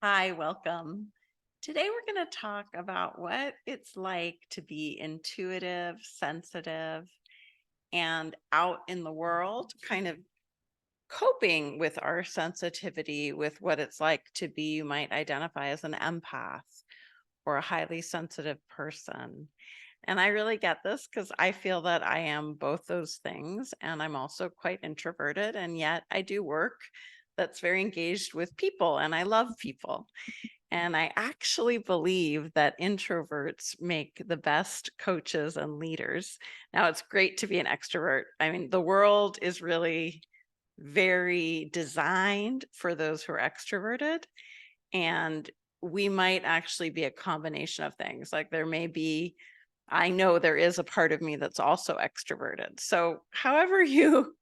Hi, welcome. Today we're going to talk about what it's like to be intuitive, sensitive, and out in the world, kind of coping with our sensitivity with what it's like to be, you might identify as an empath or a highly sensitive person. And I really get this because I feel that I am both those things. And I'm also quite introverted. And yet I do work that's very engaged with people and I love people. And I actually believe that introverts make the best coaches and leaders. Now, it's great to be an extrovert. I mean, the world is really very designed for those who are extroverted. And we might actually be a combination of things. Like there may be, I know there is a part of me that's also extroverted. So, however you,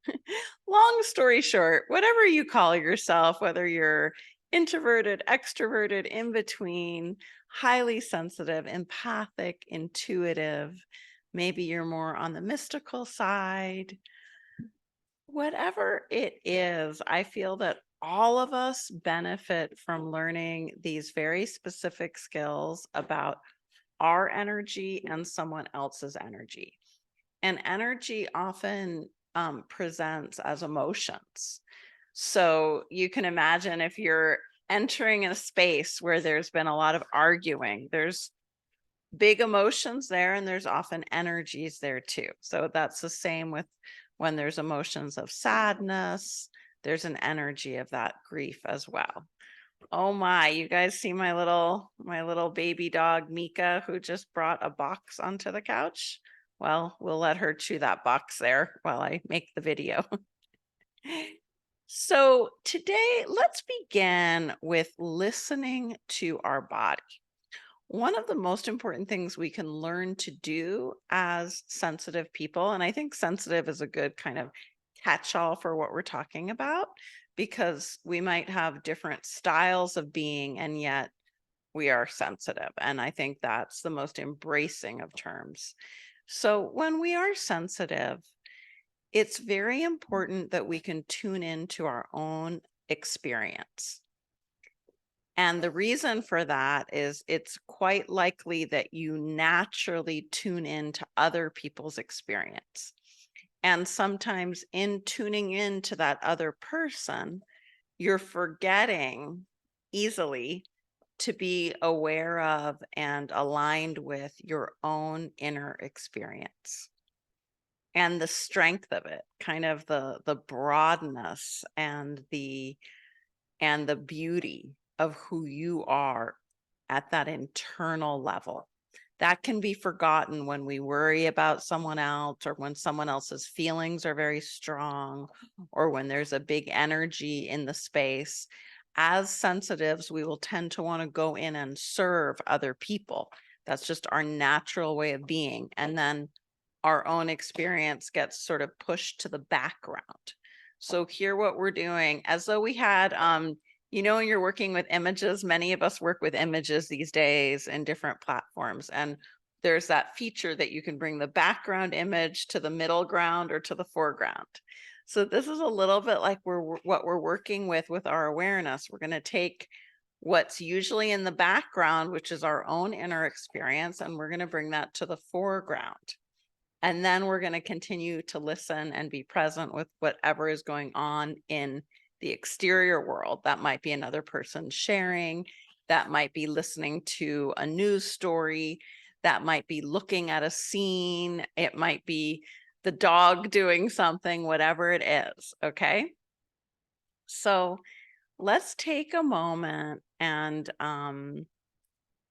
long story short, whatever you call yourself, whether you're introverted, extroverted, in between, highly sensitive, empathic, intuitive, maybe you're more on the mystical side, whatever it is, I feel that all of us benefit from learning these very specific skills about our energy and someone else's energy. And energy often presents as emotions. So you can imagine if you're entering a space where there's been a lot of arguing, there's big emotions there and there's often energies there too. So that's the same with when there's emotions of sadness, there's an energy of that grief as well. Oh my, you guys see my little baby dog Mika who just brought a box onto the couch? Well, we'll let her chew that box there while I make the video. So, today let's begin with listening to our body. One of the most important things we can learn to do as sensitive people, and I think sensitive is a good kind of catch all for what we're talking about, because we might have different styles of being, and yet we are sensitive. And I think that's the most embracing of terms. So when we are sensitive, it's very important that we can tune into our own experience. And the reason for that is it's quite likely that you naturally tune into other people's experience. And sometimes in tuning into that other person, you're forgetting easily to be aware of and aligned with your own inner experience and the strength of it, kind of the broadness and the beauty of who you are at that internal level. That can be forgotten when we worry about someone else or when someone else's feelings are very strong or when there's a big energy in the space. As sensitives, we will tend to want to go in and serve other people. That's just our natural way of being. And then our own experience gets sort of pushed to the background. So here what we're doing, as though we had when you're working with images, many of us work with images these days in different platforms. And there's that feature that you can bring the background image to the middle ground or to the foreground. So this is a little bit like what we're working with our awareness. We're going to take what's usually in the background, which is our own inner experience, and we're going to bring that to the foreground. And then we're going to continue to listen and be present with whatever is going on in the exterior world. That might be another person sharing, that might be listening to a news story, that might be looking at a scene, it might be the dog doing something, whatever it is. Okay. So let's take a moment and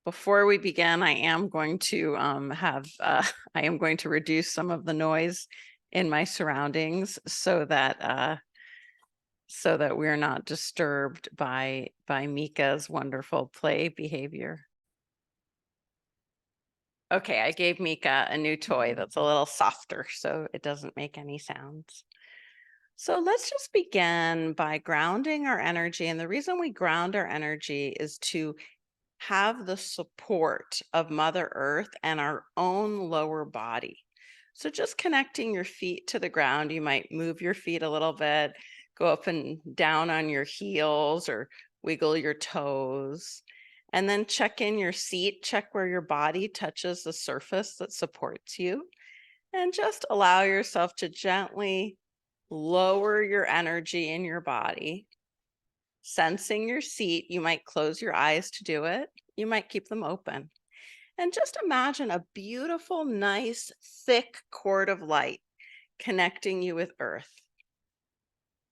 before we begin, I am going to I am going to reduce some of the noise in my surroundings so that we're not disturbed by Mika's wonderful play behavior. Okay, I gave Mika a new toy that's a little softer, so it doesn't make any sounds. So let's just begin by grounding our energy. And the reason we ground our energy is to have the support of Mother Earth and our own lower body. So just connecting your feet to the ground, you might move your feet a little bit, go up and down on your heels, or Wiggle your toes. And then check in your seat, check where your body touches the surface that supports you. And just allow yourself to gently lower your energy in your body. Sensing your seat, you might close your eyes to do it. You might keep them open. And just imagine a beautiful, nice, thick cord of light connecting you with Earth.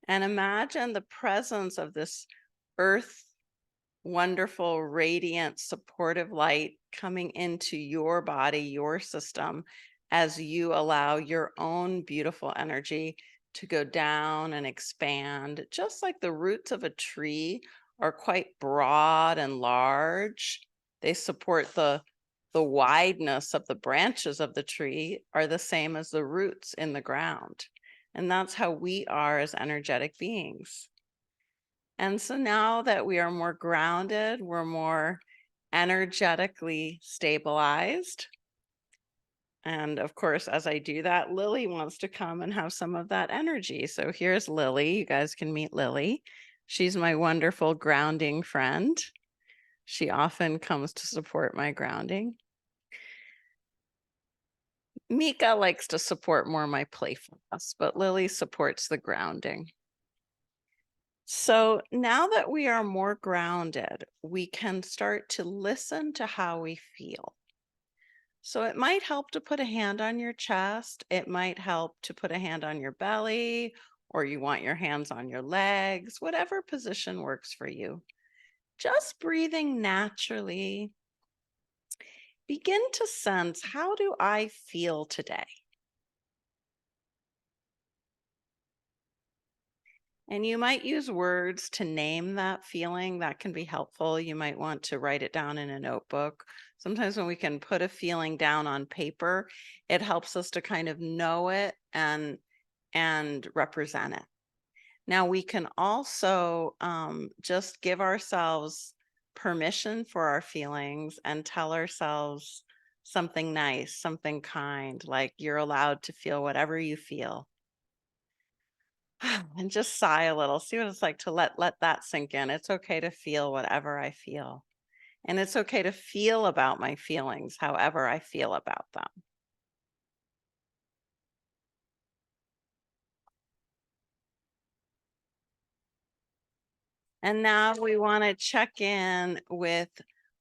And imagine the presence of this Earth, wonderful, radiant, supportive light coming into your body, your system, as you allow your own beautiful energy to go down and expand, just like the roots of a tree are quite broad and large. They support the wideness of the branches of the tree are the same as the roots in the ground. And that's how we are as energetic beings. And so now that we are more grounded, we're more energetically stabilized. And of course, as I do that, Lily wants to come and have some of that energy. So here's Lily. You guys can meet Lily. She's my wonderful grounding friend. She often comes to support my grounding. Mika likes to support more my playfulness, but Lily supports the grounding. So now that we are more grounded, we can start to listen to how we feel. So it might help to put a hand on your chest. It might help to put a hand on your belly, or you want your hands on your legs, whatever position works for you. Just breathing naturally. Begin to sense, how do I feel today? And you might use words to name that feeling. That can be helpful. You might want to write it down in a notebook. Sometimes when we can put a feeling down on paper, it helps us to kind of know it and represent it. Now we can also just give ourselves permission for our feelings and tell ourselves something nice, something kind, like you're allowed to feel whatever you feel. And just sigh a little, see what it's like to let that sink in. It's okay to feel whatever I feel. And it's okay to feel about my feelings, however I feel about them. And now we want to check in with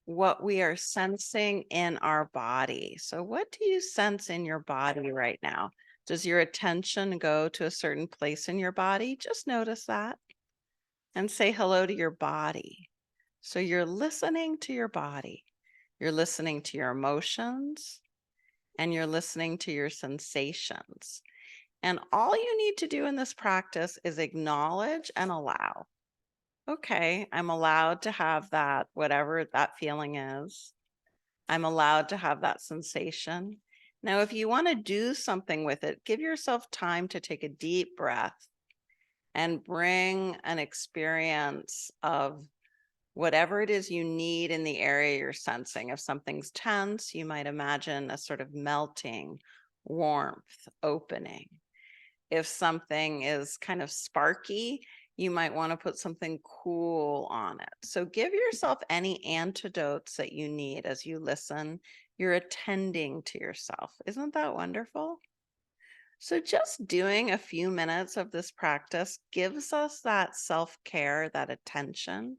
what we are sensing in our body. So, what do you sense in your body right now? Does your attention go to a certain place in your body? Just notice that and say hello to your body. So, you're listening to your body, you're listening to your emotions, and you're listening to your sensations. And all you need to do in this practice is acknowledge and allow. Okay, I'm allowed to have that, whatever that feeling is. I'm allowed to have that sensation. Now, if you want to do something with it, give yourself time to take a deep breath and bring an experience of whatever it is you need in the area you're sensing. If something's tense, you might imagine a sort of melting, warmth, opening. If something is kind of sparky, you might want to put something cool on it. So give yourself any antidotes that you need as you listen. You're attending to yourself. Isn't that wonderful? So just doing a few minutes of this practice gives us that self-care, that attention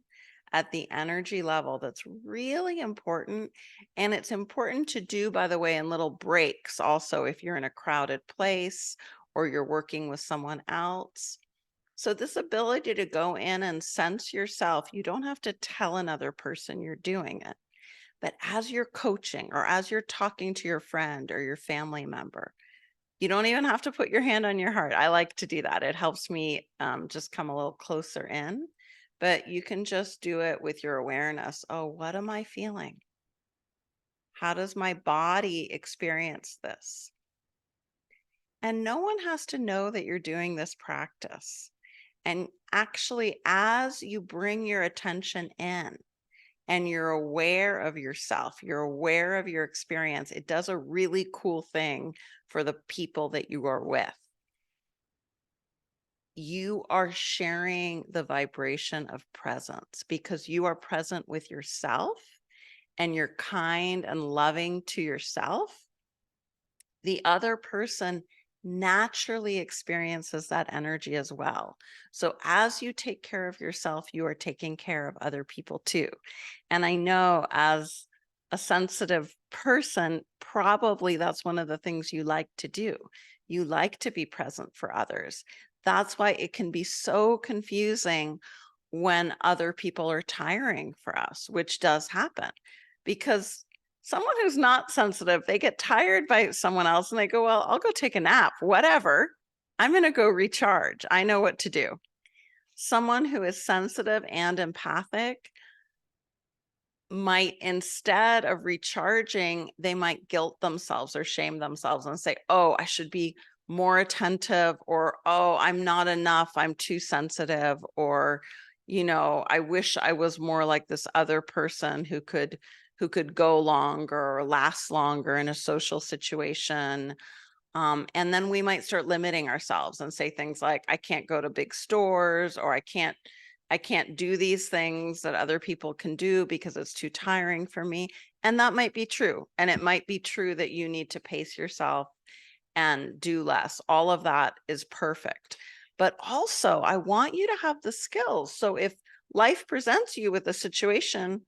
at the energy level that's really important. And it's important to do, by the way, in little breaks also if you're in a crowded place or you're working with someone else. So this ability to go in and sense yourself, you don't have to tell another person you're doing it. But as you're coaching or as you're talking to your friend or your family member, you don't even have to put your hand on your heart. I like to do that. It helps me just come a little closer in, but you can just do it with your awareness. Oh, what am I feeling? How does my body experience this? And no one has to know that you're doing this practice. And actually, as you bring your attention in and you're aware of yourself, you're aware of your experience, it does a really cool thing for the people that you are with. you are sharing the vibration of presence because you are present with yourself and you're kind and loving to yourself. The other person naturally experiences that energy as well. So as you take care of yourself, you are taking care of other people too. And I know as a sensitive person, probably that's one of the things you like to do. You like to be present for others. That's why it can be so confusing when other people are tiring for us, which does happen because someone who's not sensitive, they get tired by someone else and they go, well, I'll go take a nap, whatever. I'm going to go recharge. I know what to do. Someone who is sensitive and empathic might, instead of recharging, they might guilt themselves or shame themselves and say, oh, I should be more attentive, or, oh, I'm not enough, I'm too sensitive, or, I wish I was more like this other person who could go longer or last longer in a social situation. And then we might start limiting ourselves and say things like, I can't go to big stores, or I can't do these things that other people can do because it's too tiring for me. And that might be true. And it might be true that you need to pace yourself and do less. All of that is perfect. But also, I want you to have the skills. So if life presents you with a situation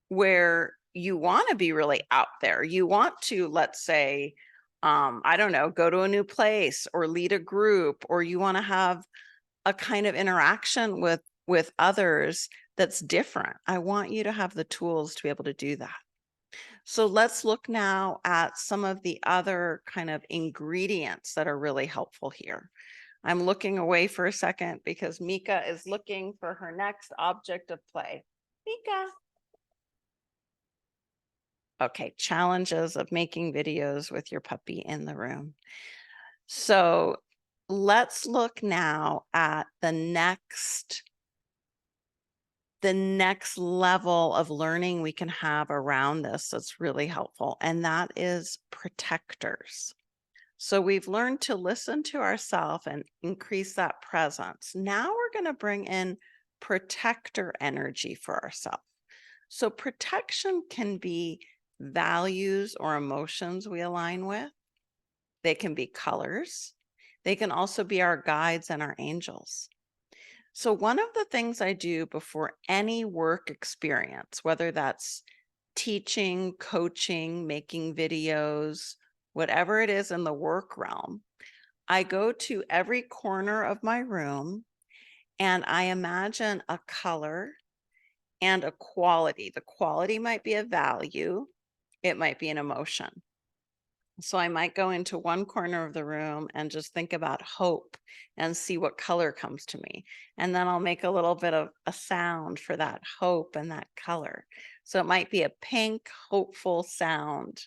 where you want to be really out there, you want to, let's say, I don't know, go to a new place or lead a group, or you want to have a kind of interaction with others that's different. I want you to have the tools to be able to do that. So let's look now at some of the other kind of ingredients that are really helpful here. I'm looking away for a second because Mika is looking for her next object of play. Mika. Okay, challenges of making videos with your puppy in the room. So let's look now at the next level of learning we can have around this that's really helpful, and that is protectors. So we've learned to listen to ourselves and increase that presence. Now we're going to bring in protector energy for ourselves. So protection can be values or emotions we align with. They can be colors. They can also be our guides and our angels. So one of the things I do before any work experience, whether that's teaching, coaching, making videos, whatever it is in the work realm, I go to every corner of my room and I imagine a color and a quality. The quality might be a value, it might be an emotion. So I might go into one corner of the room and just think about hope and see what color comes to me. And then I'll make a little bit of a sound for that hope and that color. So it might be a pink, hopeful sound.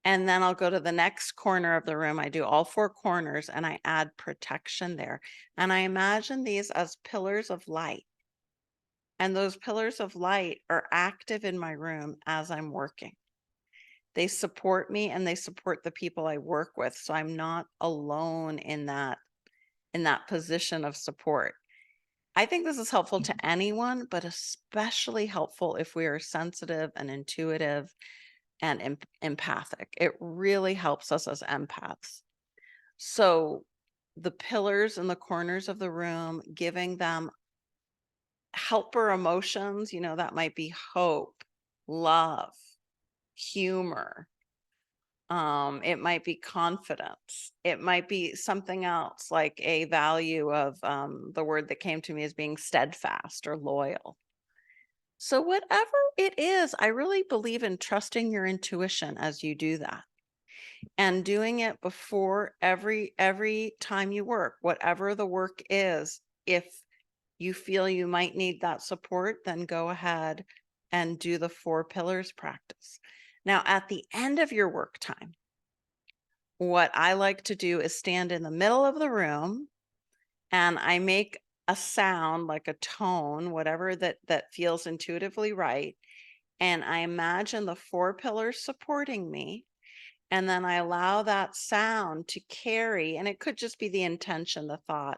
And then I'll go to the next corner of the room. I do all four corners and I add protection there. And I imagine these as pillars of light. And those pillars of light are active in my room as I'm working. They support me and they support the people I work with. So I'm not alone in that position of support. I think this is helpful to anyone, but especially helpful if we are sensitive and intuitive and empathic. It really helps us as empaths. So the pillars in the corners of the room, giving them helper emotions, that might be hope, love, humor. It might be confidence. It might be something else, like a value of the word that came to me as being steadfast or loyal. So whatever it is, I really believe in trusting your intuition as you do that and doing it before every time you work, whatever the work is. If you feel you might need that support, then go ahead and do the 4 pillars practice. Now, at the end of your work time, what I like to do is stand in the middle of the room and I make a sound, like a tone, whatever that feels intuitively right. And I imagine the 4 pillars supporting me. And then I allow that sound to carry, and it could just be the intention, the thought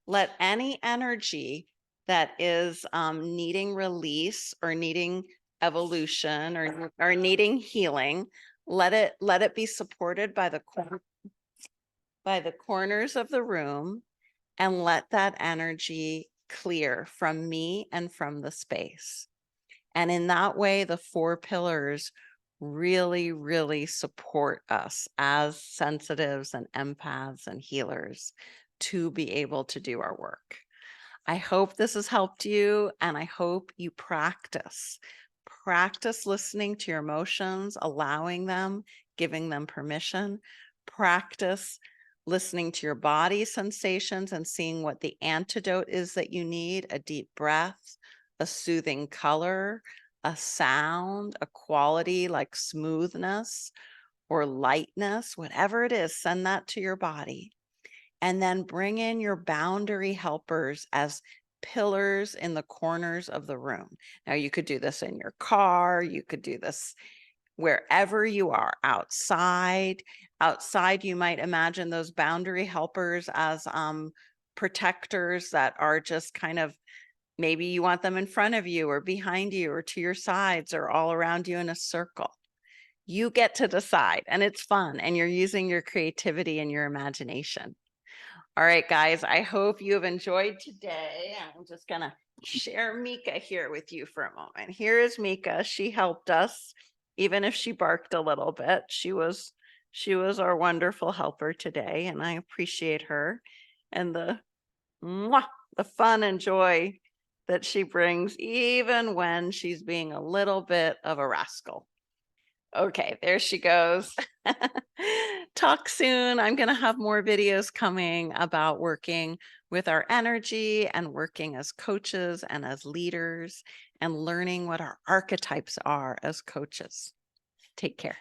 Let any energy that is needing release or needing evolution or needing healing, let it be supported by by the corners of the room, and let that energy clear from me and from the space. And in that way, the four pillars really, really support us as sensitives and empaths and healers to be able to do our work. I hope this has helped you, and I hope you practice. Practice listening to your emotions, allowing them, giving them permission. Practice listening to your body sensations and seeing what the antidote is that you need: a deep breath, a soothing color, a sound, a quality like smoothness or lightness, whatever it is, send that to your body. And then bring in your boundary helpers as pillars in the corners of the room. Now, you could do this in your car, you could do this wherever you are, outside. Outside, you might imagine those boundary helpers as protectors that are just kind of, maybe you want them in front of you or behind you or to your sides or all around you in a circle. You get to decide, and it's fun, and you're using your creativity and your imagination. All right, guys, I hope you have enjoyed today. I'm just going to share Mika here with you for a moment. Here is Mika. She helped us, even if she barked a little bit. She was our wonderful helper today, and I appreciate her and the fun and joy that she brings, even when she's being a little bit of a rascal. Okay, there she goes. Talk soon. I'm going to have more videos coming about working with our energy and working as coaches and as leaders and learning what our archetypes are as coaches. Take care.